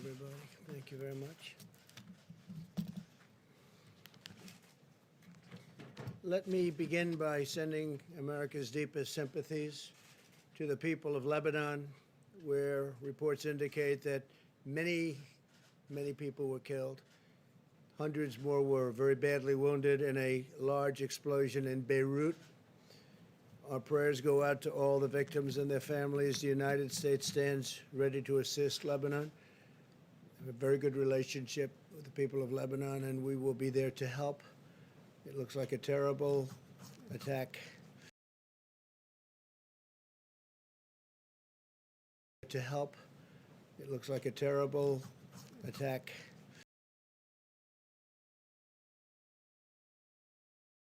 everybody. Thank you very much. Let me begin by sending America's deepest sympathies to the people of Lebanon, where reports indicate that many people were killed. Hundreds more were very badly wounded in a large explosion in Beirut. Our prayers go out to all the victims and their families. The United States stands ready to assist Lebanon. We have a very good relationship with the people of Lebanon, and we will be there to help. It looks like a terrible attack. To help. It looks like a terrible attack